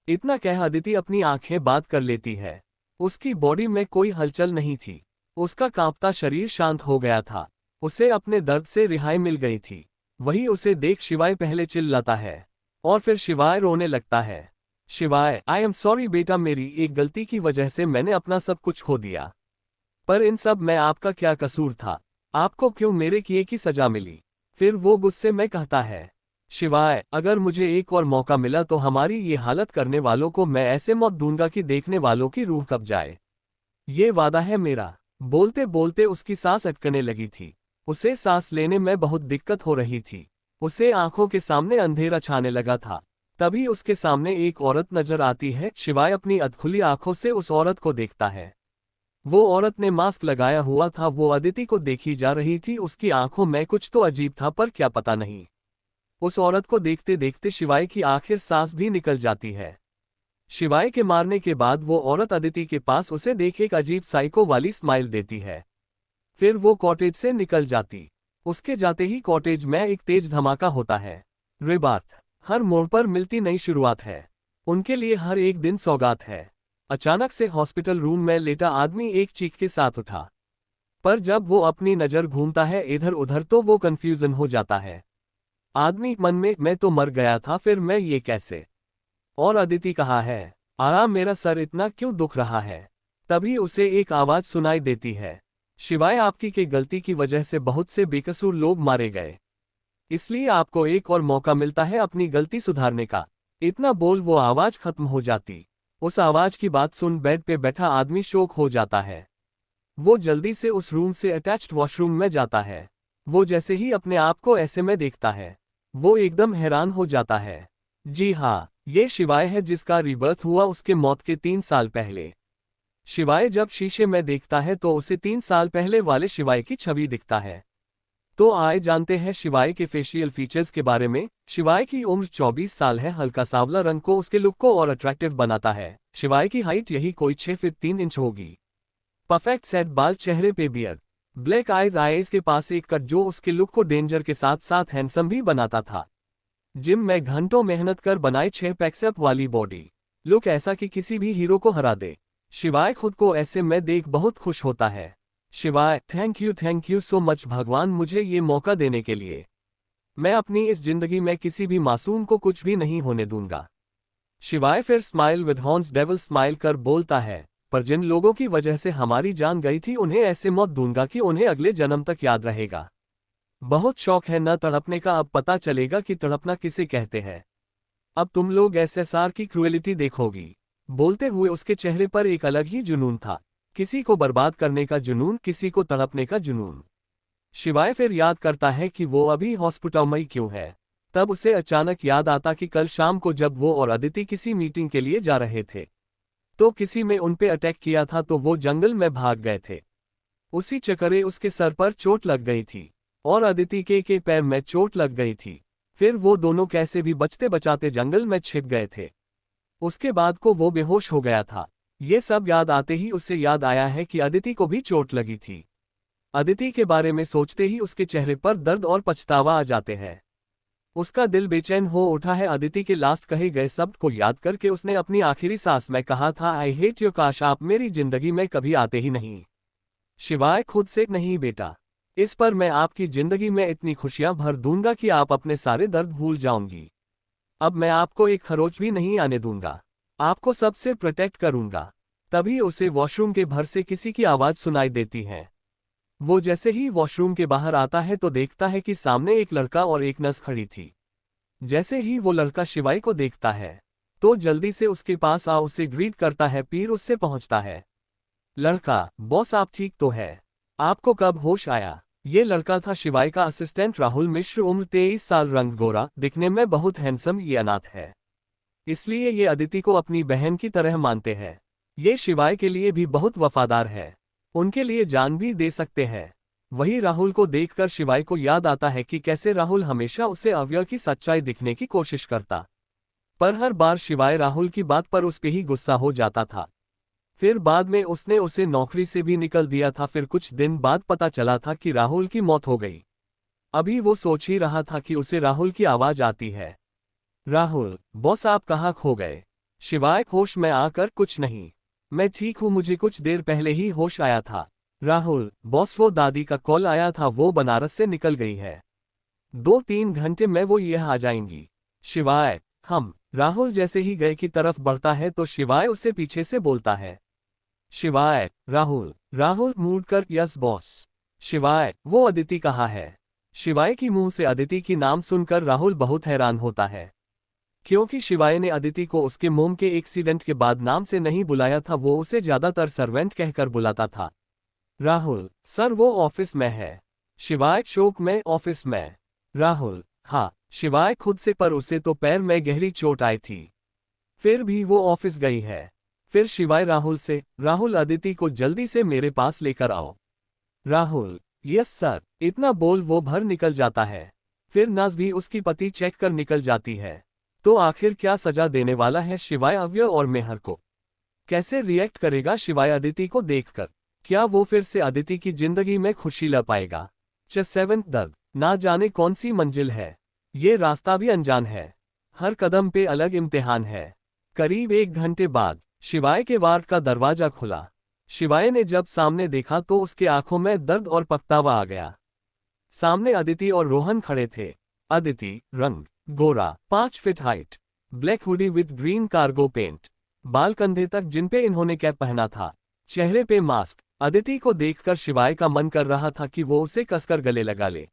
इतना कह अदिति अपनी आंखें बात कर लेती है। उसकी बॉडी में कोई हलचल नहीं थी। उसका कांपता शरीर शांत हो गया था। उसे अपने दर्द से रिहाई मिल गई थी। वही उसे देख शिवाय पहले चिल्लाता है और फिर शिवाय रोने लगता है। शिवाय, आई एम सॉरी बेटा, मेरी एक गलती की वजह से मैंने अपना सब कुछ खो दिया। पर इन सब में आपका क्या कसूर था? आपको क्यों मेरे किए की सजा मिली? फिर वो गुस्से में कहता है, शिवाय, अगर मुझे एक और मौका मिला तो हमारी ये हालत करने वालों को मैं ऐसे मौत दूंगा कि देखने वालों की रूह कब जाए। ये वादा है मेरा। बोलते बोलते उसकी सांस अटकने लगी थी। उसे सांस लेने में बहुत दिक्कत हो रही थी। उसे आंखों के सामने अंधेरा छाने लगा था। तभी उसके सामने एक औरत नजर आती है। शिवाय अपनी अधखुली आंखों से उस औरत को देखता है। वो औरत ने मास्क लगाया हुआ था। वो अदिति को देखी जा रही थी। उसकी आंखों में कुछ तो अजीब था, पर क्या पता नहीं। उस औरत को देखते देखते शिवाय की आखिर सांस भी निकल जाती है। शिवाय के मारने के बाद वो औरत अदिति के पास उसे देख एक अजीब साइको वाली स्माइल देती है। फिर वो कॉटेज से निकल जाती। उसके जाते ही कॉटेज में एक तेज धमाका होता है। रिबात, हर मोड़ पर मिलती नई शुरुआत है। उनके लिए हर एक दिन सौगात है। अचानक से हॉस्पिटल रूम में लेटा आदमी एक चीख के साथ उठा। पर जब वो अपनी नजर घूमता है इधर उधर तो वो कंफ्यूजन हो जाता है। आदमी मन में, मैं तो मर गया था, फिर मैं ये कैसे? और अदिति कहाँ है? आराम, मेरा सर इतना क्यों दुख रहा है? तभी उसे एक आवाज सुनाई देती है, शिवाय, आपकी के गलती की वजह से बहुत से बेकसूर लोग मारे गए। इसलिए आपको एक और मौका मिलता है अपनी गलती सुधारने का। इतना बोल वो आवाज खत्म हो जाती। उस आवाज की बात सुन बेड पे बैठा आदमी शोक हो जाता है। वो जल्दी से उस रूम से अटैच्ड वॉशरूम में जाता है। वो जैसे ही अपने आप को ऐसे में देखता है, वो एकदम हैरान हो जाता है। जी हाँ, ये शिवाय है जिसका रीबर्थ हुआ उसके मौत के 3 साल पहले। शिवाय जब शीशे में देखता है तो उसे 3 साल पहले वाले शिवाय की छवि दिखता है। तो आए जानते हैं शिवाय के फेशियल फीचर्स के बारे में। शिवाय की उम्र 24 साल है। हल्का सांवला रंग को उसके लुक को और अट्रैक्टिव बनाता है। शिवाय की हाइट यही कोई 6 फीट 3 इंच होगी। परफेक्ट सेट बाल, चेहरे पे बियर, ब्लैक आईज के पास एक कट जो उसके लुक को डेंजर के साथ साथ हैंडसम भी बनाता था। जिम में घंटों मेहनत कर बनाए 6 पैक्सअप वाली बॉडी, लुक ऐसा कि किसी भी हीरो को हरा दे। शिवाय खुद को ऐसे में देख बहुत खुश होता है। शिवाय, थैंक यू सो मच भगवान, मुझे ये मौका देने के लिए। मैं अपनी इस जिंदगी में किसी भी मासूम को कुछ भी नहीं होने दूंगा। शिवाय फिर smile with horns devil smile कर बोलता है, पर जिन लोगों की वजह से हमारी जान गई थी उन्हें ऐसे मौत दूंगा कि उन्हें अगले जन्म तक याद रहेगा। बहुत शौक है न तड़पने का, अब पता चलेगा कि तड़पना किसे कहते हैं। अब तुम लोग एसएसआर की क्रूएलिटी देखोगी। बोलते हुए उसके चेहरे पर एक अलग ही जुनून था। किसी को बर्बाद करने का जुनून, किसी को तड़पने का जुनून। शिवाय फिर याद करता है कि वो अभी हॉस्पिटल में क्यों है। तब उसे अचानक याद आता कि कल शाम को जब वो और अदिति किसी मीटिंग के लिए जा रहे थे तो किसी में उन पे अटैक किया था, तो वो जंगल में भाग गए थे। उसी चक्करे उसके सर पर चोट लग गई थी और अदिति के पैर में चोट लग गई थी। फिर वो दोनों कैसे भी बचते बचाते जंगल में छिप गए थे। उसके बाद को वो बेहोश हो गया था। ये सब याद आते ही उसे याद आया है कि अदिति को भी चोट लगी थी। अदिति के बारे में सोचते ही उसके चेहरे पर दर्द और पछतावा आ जाते हैं। उसका दिल बेचैन हो उठा है। अदिति के लास्ट कहे गए शब्द को याद करके उसने अपनी आखिरी सांस में कहा था, आई हेट यू, काश आप मेरी जिंदगी में कभी आते ही नहीं। शिवाय, खुद से नहीं बेटा, इस पर मैं आपकी जिंदगी में इतनी खुशियां भर दूंगा कि आप अपने सारे दर्द भूल जाओगी। अब मैं आपको एक खरोच भी नहीं आने दूंगा। आपको सबसे प्रोटेक्ट करूंगा। तभी उसे वॉशरूम के भर से किसी की आवाज सुनाई देती है। वो जैसे ही वॉशरूम के बाहर आता है तो देखता है कि सामने एक लड़का और एक नर्स खड़ी थी। जैसे ही वो लड़का शिवाय को देखता है तो जल्दी से उसके पास आ उसे ग्रीट करता है। पीर उससे पहुंचता है। लड़का, बॉस आप ठीक तो है? आपको कब होश आया? ये लड़का था शिवाय का असिस्टेंट राहुल मिश्र, उम्र 23 साल, रंग गोरा, दिखने में बहुत हैंडसम। ये अनाथ है, इसलिए ये अदिति को अपनी बहन की तरह मानते हैं। ये शिवाय के लिए भी बहुत वफादार है, उनके लिए जान भी दे सकते हैं। वही राहुल को देखकर शिवाय को याद आता है कि कैसे राहुल हमेशा उसे अव्यय की सच्चाई दिखने की कोशिश करता, पर हर बार शिवाय राहुल की बात पर उस पे ही गुस्सा हो जाता था। फिर बाद में उसने उसे नौकरी से भी निकल दिया था। फिर कुछ दिन बाद पता चला था कि राहुल की मौत हो गई। अभी वो सोच ही रहा था कि उसे राहुल की आवाज आती है। राहुल, बॉस आप कहाँ खो गए? शिवाय होश में आकर, कुछ नहीं, मैं ठीक हूँ, मुझे कुछ देर पहले ही होश आया था। राहुल, बॉस वो दादी का कॉल आया था, वो बनारस से निकल गई है, 2-3 घंटे में वो यहाँ आ जाएंगी। शिवाय, हम। राहुल जैसे ही गए की तरफ बढ़ता है तो शिवाय उसे पीछे से बोलता है। शिवाय, राहुल। राहुल मुड़ कर, यस बॉस। शिवाय, वो अदिति कहाँ है? शिवाय की मुंह से अदिति की नाम सुनकर राहुल बहुत हैरान होता है, क्योंकि शिवाय ने अदिति को उसके मोम के एक्सीडेंट के बाद नाम से नहीं बुलाया था, वो उसे ज्यादातर सर्वेंट कहकर बुलाता था। राहुल, सर वो ऑफिस में है। शिवाय, शोक में ऑफिस में? राहुल, हाँ। शिवाय खुद से, पर उसे तो पैर में गहरी चोट आई थी, फिर भी वो ऑफिस गई है। फिर शिवाय राहुल से, राहुल अदिति को जल्दी से मेरे पास लेकर आओ। Rahul, yes sir. इतना बोल वो भर निकल जाता है। फिर नाज भी उसकी पति चेक कर निकल जाती है। तो आखिर क्या सजा देने वाला है शिवाय अव्य और मेहर को? कैसे रिएक्ट करेगा शिवाय अदिति को देखकर? क्या वो फिर से अदिति की जिंदगी में खुशी ला पाएगा? 7 दर्द, ना जाने कौन सी मंजिल है, ये रास्ता भी अनजान है, हर कदम पे अलग इम्तिहान है। करीब 1 घंटे बाद शिवाय के वार्ड का दरवाजा खुला। शिवाय ने जब सामने देखा तो उसके आंखों में दर्द और पछतावा आ गया। सामने अदिति और रोहन खड़े थे। अदिति, रंग गोरा, 5 feet height, black hoodie with green cargo pant, बाल कंधे तक जिन पे इन्होंने कैप पहना था, चेहरे पे मास्क। अदिति को देखकर शिवाय का मन कर रहा था कि वो उसे कसकर गले लगा ले,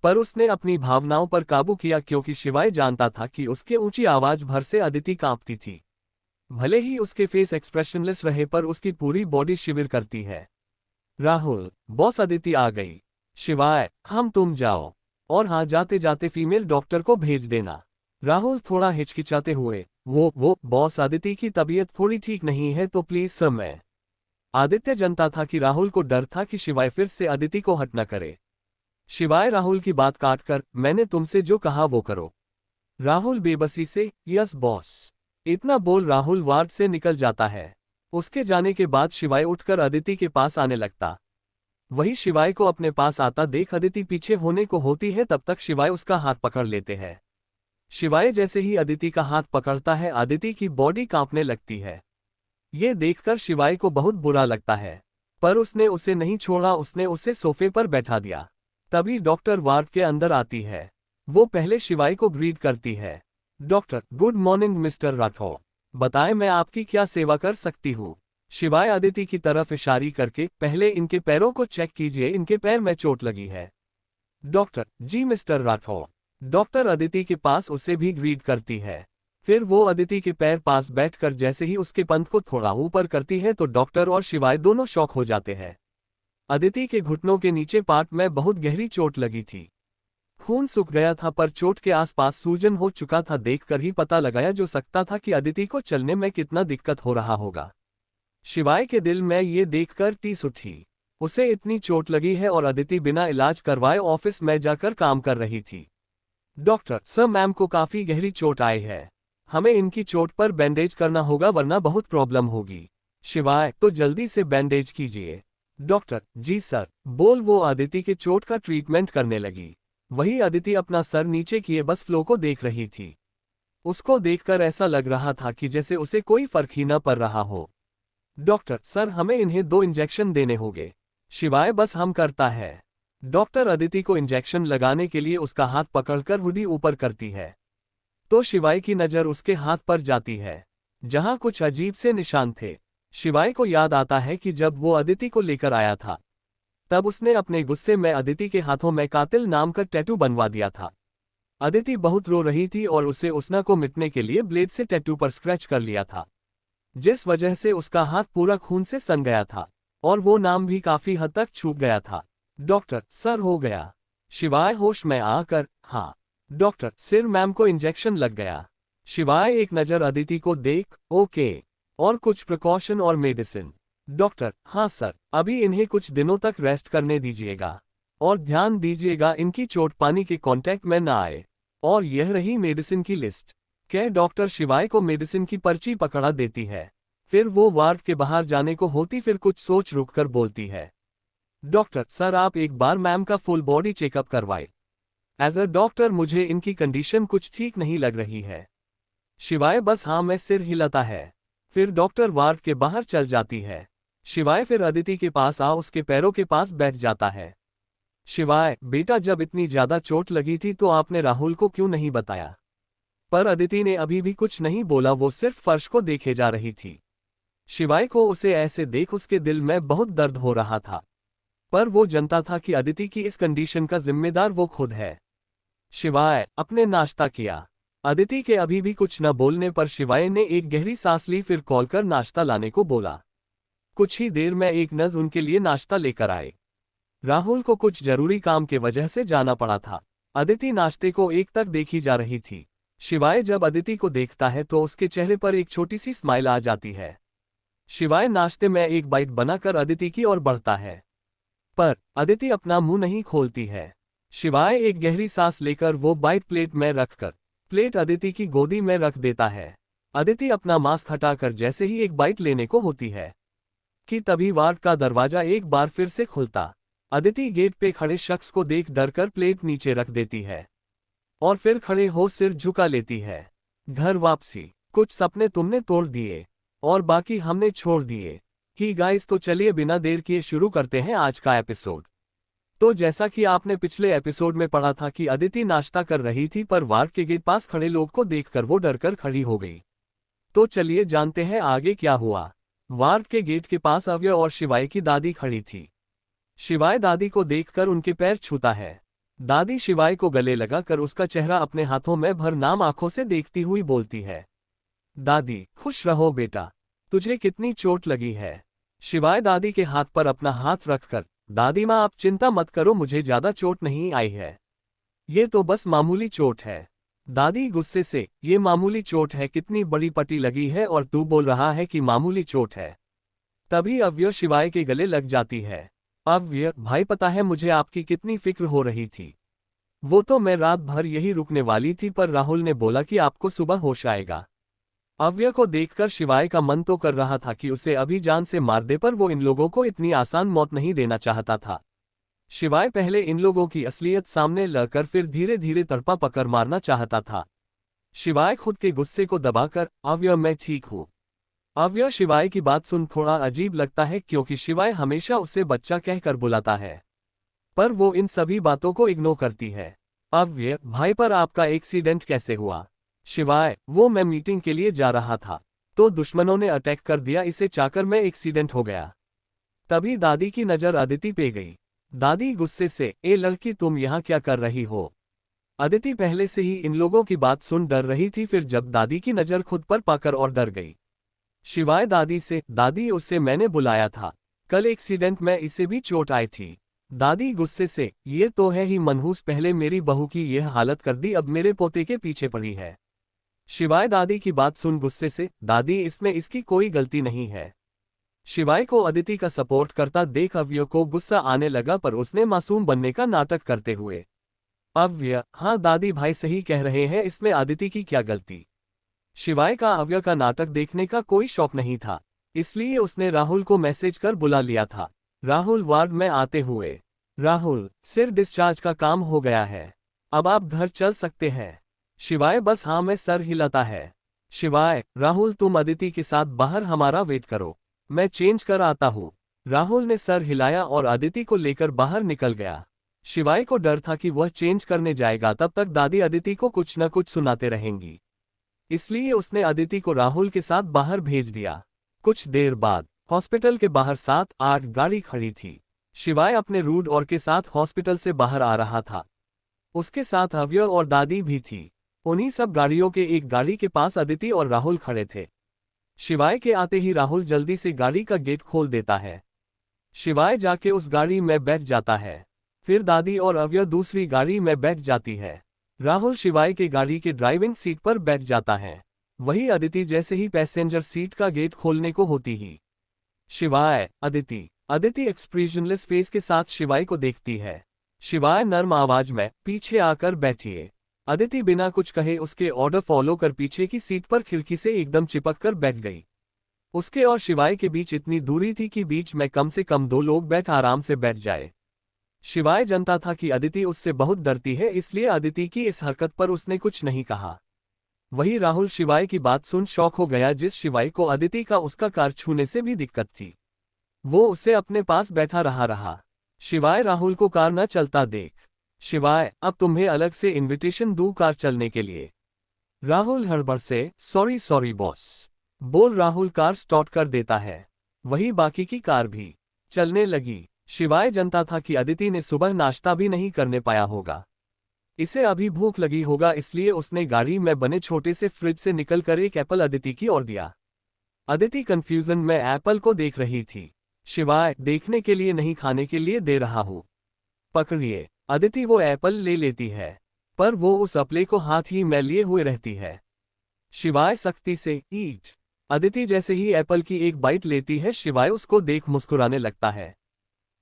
पर उसने अपनी भावनाओं पर काबू किया, क्योंकि शिवाय जानता था कि उसके ऊंची आवाज भर से अदिति कांपती थी। भले ही उसके फेस एक्सप्रेशनलेस रहे, पर उसकी पूरी बॉडी शिविर करती है। राहुल, बॉस अदिति आ गई। शिवाय, हम तुम जाओ, और हाँ, जाते जाते फीमेल डॉक्टर को भेज देना। राहुल थोड़ा हिचकिचाते हुए, वो बॉस अदिति की तबीयत थोड़ी ठीक नहीं है तो प्लीज सर। मैं। आदित्य जानता था कि राहुल को डर था कि शिवाय फिर से अदिति को हट न करे। शिवाय राहुल की बात काटकर, मैंने तुमसे जो कहा वो करो। राहुल बेबसी से, यस बॉस। इतना बोल राहुल वार्ड से निकल जाता है। उसके जाने के बाद शिवाय उठकर अदिति के पास आने लगता। वही शिवाय को अपने पास आता देख अदिति पीछे होने को होती है, तब तक शिवाय उसका हाथ पकड़ लेते हैं। शिवाय जैसे ही अदिति का हाथ पकड़ता है, अदिति की बॉडी कांपने लगती है। ये देखकर शिवाय को बहुत बुरा लगता है, पर उसने उसे नहीं छोड़ा, उसने उसे सोफे पर बैठा दिया। तभी डॉक्टर वार्ड के अंदर आती है। वो पहले शिवाय को ग्रीट करती है। Doctor, good morning mister Rathore, बताएं मैं आपकी क्या सेवा कर सकती हूँ? शिवाय अदिति की तरफ इशारा करके, पहले इनके पैरों को चेक कीजिए, इनके पैर में चोट लगी है। डॉक्टर, जी मिस्टर राठौर। डॉक्टर अदिति के पास उसे भी ग्रीट करती है। फिर वो अदिति के पैर पास बैठकर जैसे ही उसके पंथ को थोड़ा ऊपर करती है तो डॉक्टर और शिवाय दोनों शॉक हो जाते हैं। अदिति के घुटनों के नीचे पार्ट में बहुत गहरी चोट लगी थी। खून सूख गया था, पर चोट के आसपास सूजन हो चुका था। देखकर ही पता लगाया जो सकता था कि अदिति को चलने में कितना दिक्कत हो रहा होगा। शिवाय के दिल में ये देखकर टीस उठी। उसे इतनी चोट लगी है और अदिति बिना इलाज करवाए ऑफिस में जाकर काम कर रही थी। डॉक्टर, सर मैम को काफी गहरी चोट आई है, हमें इनकी चोट पर बैंडेज करना होगा वरना बहुत प्रॉब्लम होगी। शिवाय, तो जल्दी से बैंडेज कीजिए। डॉक्टर, जी सर। बोल वो अदिति के चोट का ट्रीटमेंट करने लगी। वही अदिति अपना सर नीचे किए बस फ्लो को देख रही थी। उसको देखकर ऐसा लग रहा था कि जैसे उसे कोई फर्क ही न पड़ रहा हो। डॉक्टर, सर हमें इन्हें 2 इंजेक्शन देने होंगे। शिवाय, बस हम करता है। डॉक्टर अदिति को इंजेक्शन लगाने के लिए उसका हाथ पकड़कर हुडी ऊपर करती है, तो शिवाय की नज़र उसके हाथ पर जाती है, जहां कुछ अजीब से निशान थे। शिवाय को याद आता है कि जब वो अदिति को लेकर आया था, तब उसने अपने गुस्से में अदिति के हाथों में कातिल नाम का टैटू बनवा दिया था। अदिति बहुत रो रही थी और उसे उसना को मिटने के लिए ब्लेड से टैटू पर स्क्रैच कर लिया था, जिस वजह से उसका हाथ पूरा खून से सन गया था और वो नाम भी काफी हद तक छूट गया था। डॉक्टर, सर हो गया। शिवाय होश में आकर, हाँ। डॉक्टर, सिर मैम को इंजेक्शन लग गया। शिवाय एक नज़र अदिति को देख, ओके, और कुछ प्रिकॉशन और मेडिसिन? डॉक्टर, हाँ सर, अभी इन्हें कुछ दिनों तक रेस्ट करने दीजिएगा और ध्यान दीजिएगा इनकी चोट पानी के कांटेक्ट में ना आए। और यह रही मेडिसिन की लिस्ट। कह डॉक्टर शिवाय को मेडिसिन की पर्ची पकड़ा देती है। फिर वो वार्ड के बाहर जाने को होती फिर कुछ सोच रुककर बोलती है, डॉक्टर सर आप एक बार मैम का फुल बॉडी चेकअप करवाए। एज अ डॉक्टर मुझे इनकी कंडीशन कुछ ठीक नहीं लग रही है। शिवाय बस हाँ में सिर हिलाता है। फिर डॉक्टर वार्ड के बाहर चल जाती है। शिवाय फिर अदिति के पास उसके पैरों के पास बैठ जाता है। शिवाय बेटा जब इतनी ज्यादा चोट लगी थी तो आपने राहुल को क्यों नहीं बताया? पर अदिति ने अभी भी कुछ नहीं बोला, वो सिर्फ फर्श को देखे जा रही थी। शिवाय को उसे ऐसे देख उसके दिल में बहुत दर्द हो रहा था, पर वो जानता था कि अदिति की इस कंडीशन का जिम्मेदार वो खुद है। शिवाय अपने नाश्ता किया। अदिति के अभी भी कुछ न बोलने पर शिवाय ने एक गहरी सांस ली, फिर कॉल कर नाश्ता लाने को बोला। कुछ ही देर में एक नर्स उनके लिए नाश्ता लेकर आए। राहुल को कुछ जरूरी काम के वजह से जाना पड़ा था। अदिति नाश्ते को एक तक देखी जा रही थी। शिवाय जब अदिति को देखता है तो उसके चेहरे पर एक छोटी सी स्माइल आ जाती है। शिवाय नाश्ते में एक बाइट बनाकर अदिति की ओर बढ़ता है, पर अदिति अपना मुंह नहीं खोलती है। शिवाय एक गहरी सांस लेकर वो बाइट प्लेट में रखकर प्लेट अदिति की गोदी में रख देता है। अदिति अपना मास्क हटाकर जैसे ही एक बाइट लेने को होती है कि तभी वार्ड का दरवाजा एक बार फिर से खुलता। अदिति गेट पे खड़े शख्स को देख डरकर प्लेट नीचे रख देती है और फिर खड़े हो सिर झुका लेती है। घर वापसी। कुछ सपने तुमने तोड़ दिए और बाकी हमने छोड़ दिए कि गाइस, तो चलिए बिना देर किए शुरू करते हैं आज का एपिसोड। तो जैसा कि आपने पिछले एपिसोड में पढ़ा था कि अदिति नाश्ता कर रही थी पर वार्ड के गेट पास खड़े लोग को देखकर वो डरकर खड़ी हो गई। तो चलिए जानते हैं आगे क्या हुआ। वार्ड के गेट के पास अव्य और शिवाय की दादी खड़ी थी। शिवाय दादी को देखकर उनके पैर छूता है। दादी शिवाय को गले लगाकर उसका चेहरा अपने हाथों में भर नाम आंखों से देखती हुई बोलती है, दादी खुश रहो बेटा, तुझे कितनी चोट लगी है? शिवाय दादी के हाथ पर अपना हाथ रखकर, दादी माँ आप चिंता मत करो, मुझे ज्यादा चोट नहीं आई है, ये तो बस मामूली चोट है। दादी गुस्से से, ये मामूली चोट है? कितनी बड़ी पट्टी लगी है और तू बोल रहा है कि मामूली चोट है? तभी अव्य शिवाय के गले लग जाती है। अव्य भाई पता है मुझे आपकी कितनी फिक्र हो रही थी। वो तो मैं रात भर यही रुकने वाली थी पर राहुल ने बोला कि आपको सुबह होश आएगा। अव्य को देखकर शिवाय का मन तो कर रहा था कि उसे अभी जान से मार दे, पर वो इन लोगों को इतनी आसान मौत नहीं देना चाहता था। शिवाय पहले इन लोगों की असलियत सामने लाकर फिर धीरे धीरे तड़पा पकड़ मारना चाहता था। शिवाय खुद के गुस्से को दबाकर, अव्य मैं ठीक हूँ। अव्य शिवाय की बात सुन थोड़ा अजीब लगता है क्योंकि शिवाय हमेशा उसे बच्चा कहकर बुलाता है, पर वो इन सभी बातों को इग्नोर करती है। अव्य भाई पर आपका एक्सीडेंट कैसे हुआ? शिवाय वो मैं मीटिंग के लिए जा रहा था तो दुश्मनों ने अटैक कर दिया, इसे चाकर में एक्सीडेंट हो गया। तभी दादी की नजर अदिति पे गई। दादी गुस्से से, ए लड़की तुम यहाँ क्या कर रही हो? अदिति पहले से ही इन लोगों की बात सुन डर रही थी, फिर जब दादी की नजर खुद पर पाकर और डर गई। शिवाय दादी से, दादी उसे मैंने बुलाया था, कल एक्सीडेंट में इसे भी चोट आई थी। दादी गुस्से से, ये तो है ही मनहूस, पहले मेरी बहू की यह हालत कर दी, अब मेरे पोते के पीछे पड़ी है। शिवाय दादी की बात सुन गुस्से से, दादी इसमें इसकी कोई गलती नहीं है। शिवाय को अदिति का सपोर्ट करता देख अव्य को गुस्सा आने लगा, पर उसने मासूम बनने का नाटक करते हुए, अव्य हाँ दादी भाई सही कह रहे हैं, इसमें अदिति की क्या गलती? शिवाय का अव्य का नाटक देखने का कोई शौक नहीं था, इसलिए उसने राहुल को मैसेज कर बुला लिया था। राहुल वार्ड में आते हुए, राहुल सिर डिस्चार्ज का काम हो गया है, अब आप घर चल सकते हैं। शिवाय बस हाँ में सर हिलाता है। शिवाय, राहुल तुम अदिति के साथ बाहर हमारा वेट करो, मैं चेंज कर आता हूँ। राहुल ने सर हिलाया और अदिति को लेकर बाहर निकल गया। शिवाय को डर था कि वह चेंज करने जाएगा तब तक दादी अदिति को कुछ न कुछ सुनाते रहेंगी, इसलिए उसने अदिति को राहुल के साथ बाहर भेज दिया। कुछ देर बाद हॉस्पिटल के बाहर 7-8 गाड़ी खड़ी थी। शिवाय अपने रूड और के साथ हॉस्पिटल से बाहर आ रहा था, उसके साथ अव्य और दादी भी थी। उन्हीं सब गाड़ियों के एक गाड़ी के पास अदिति और राहुल खड़े थे। शिवाय के आते ही राहुल जल्दी से गाड़ी का गेट खोल देता है। शिवाय जाके उस गाड़ी में बैठ जाता है, फिर दादी और अव्य दूसरी गाड़ी में बैठ जाती है। राहुल शिवाय के गाड़ी के ड्राइविंग सीट पर बैठ जाता है। वही अदिति जैसे ही पैसेंजर सीट का गेट खोलने को होती ही, शिवाय अदिति एक्सप्रेशनलेस फेस के साथ शिवाय को देखती है। शिवाय नर्म आवाज में, पीछे आकर बैठिए। अदिति बिना कुछ कहे उसके ऑर्डर फॉलो कर पीछे की सीट पर खिड़की से एकदम चिपक कर बैठ गई। उसके और शिवाय के बीच इतनी दूरी थी कि बीच में कम से कम 2 लोग आराम से बैठ जाए। शिवाय जानता था कि अदिति उससे बहुत डरती है, इसलिए अदिति की इस हरकत पर उसने कुछ नहीं कहा। वही राहुल शिवाय की बात सुन शॉक हो गया। जिस शिवाय को अदिति का उसका कार छूने से भी दिक्कत थी, वो उसे अपने पास बैठा रहा। शिवाय राहुल को कार न चलता देख, शिवाय अब तुम्हें अलग से इनविटेशन दूं कार चलने के लिए। राहुल हड़बड़ से सॉरी बॉस बोल राहुल कार स्टार्ट कर देता है। वही बाकी की कार भी चलने लगी। शिवाय जानता था कि अदिति ने सुबह नाश्ता भी नहीं करने पाया होगा, इसे अभी भूख लगी होगा, इसलिए उसने गाड़ी में बने छोटे से फ्रिज से निकलकर एक एप्पल अदिति की ओर दिया। अदिति कंफ्यूजन में एप्पल को देख रही थी। शिवाय देखने के लिए नहीं, खाने के लिए दे रहा हूं, पकड़िए। अदिति वो एप्पल ले लेती है, पर वो उस एप्पल को हाथ ही में लिए हुए रहती है। शिवाय सख्ती से ईट। अदिति जैसे ही एप्पल की एक बाइट लेती है, शिवाय उसको देख मुस्कुराने लगता है।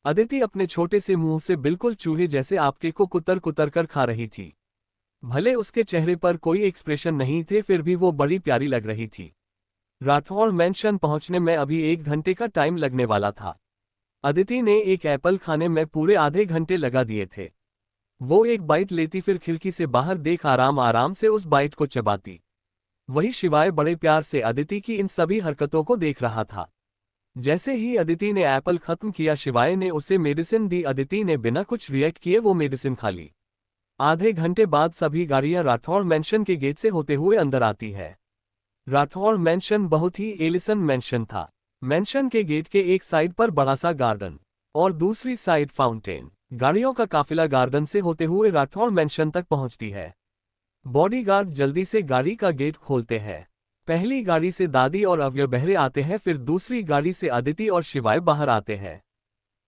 अदिति अपने छोटे से मुंह से बिल्कुल चूहे जैसे आपके को कुतर कुतर कर खा रही थी। भले उसके चेहरे पर कोई एक्सप्रेशन नहीं थे, फिर भी वो बड़ी प्यारी लग रही थी। राठौड़ मैंशन पहुंचने में अभी 1 घंटे का टाइम लगने वाला था। अदिति ने एक एप्पल खाने में पूरे आधे घंटे लगा दिए थे। वो एक बाइट लेती, फिर खिड़की से बाहर देख आराम से उस बाइट को चबाती। वही शिवाय बड़े प्यार से अदिति की इन सभी हरकतों को देख रहा था। जैसे ही अदिति ने एप्पल खत्म किया, शिवाय ने उसे मेडिसिन दी। अदिति ने बिना कुछ रिएक्ट किए वो मेडिसिन खा ली। आधे घंटे बाद सभी गाड़ियां राठौड़ मैंशन के गेट से होते हुए अंदर आती है। राठौड़ मैंशन बहुत ही एलिसन मैंशन था। मैंशन के गेट के एक साइड पर बड़ा सा गार्डन और दूसरी साइड फाउंटेन। गाड़ियों का काफिला गार्डन से होते हुए राठौड़ मैंशन तक पहुंचती है। बॉडीगार्ड जल्दी से गाड़ी का गेट खोलते हैं। पहली गाड़ी से दादी और अव्य बहरे आते हैं, फिर दूसरी गाड़ी से अदिति और शिवाय बाहर आते हैं।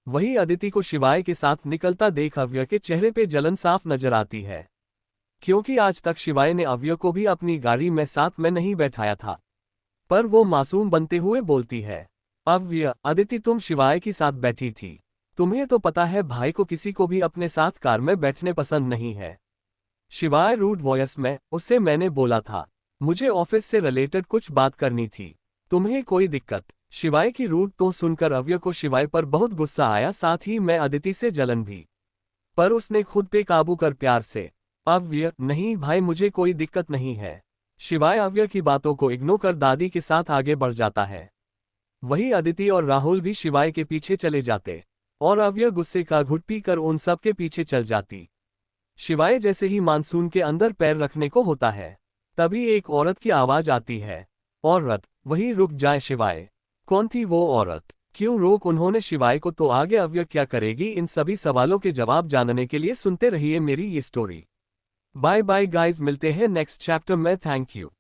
वही अदिति को शिवाय के साथ निकलता देख अव्य के चेहरे पे जलन साफ नजर आती है, क्योंकि आज तक शिवाय ने अव्य को भी अपनी गाड़ी में साथ में नहीं बैठाया था। पर वो मासूम बनते हुए बोलती है, अव्य अदिति तुम शिवाय के साथ बैठी थी, तुम्हें तो पता है भाई को किसी को भी अपने साथ कार में बैठने पसंद नहीं है। शिवाय रूड वॉयस में, उससे मैंने बोला था मुझे ऑफिस से रिलेटेड कुछ बात करनी थी, तुम्हें कोई दिक्कत? शिवाय की रूट तो सुनकर अव्य को शिवाय पर बहुत गुस्सा आया, साथ ही मैं अदिति से जलन भी। पर उसने खुद पे काबू कर प्यार से, अव्य नहीं भाई मुझे कोई दिक्कत नहीं है। शिवाय अव्य की बातों को इग्नोर कर दादी के साथ आगे बढ़ जाता है। वही अदिति और राहुल भी शिवाय के पीछे चले जाते और अव्य गुस्से का घुट पी कर उन सब के पीछे चल जाती। शिवाय जैसे ही मानसून के अंदर पैर रखने को होता है, तभी एक औरत की आवाज आती है, औरत। वही रुक जाए शिवाय, कौन थी वो औरत, क्यों रोक उन्होंने शिवाय को, तो आगे अव्य क्या करेगी, इन सभी सवालों के जवाब जानने के लिए सुनते रहिए मेरी ये स्टोरी। बाय बाय गाइज, मिलते हैं नेक्स्ट चैप्टर में। Thank you.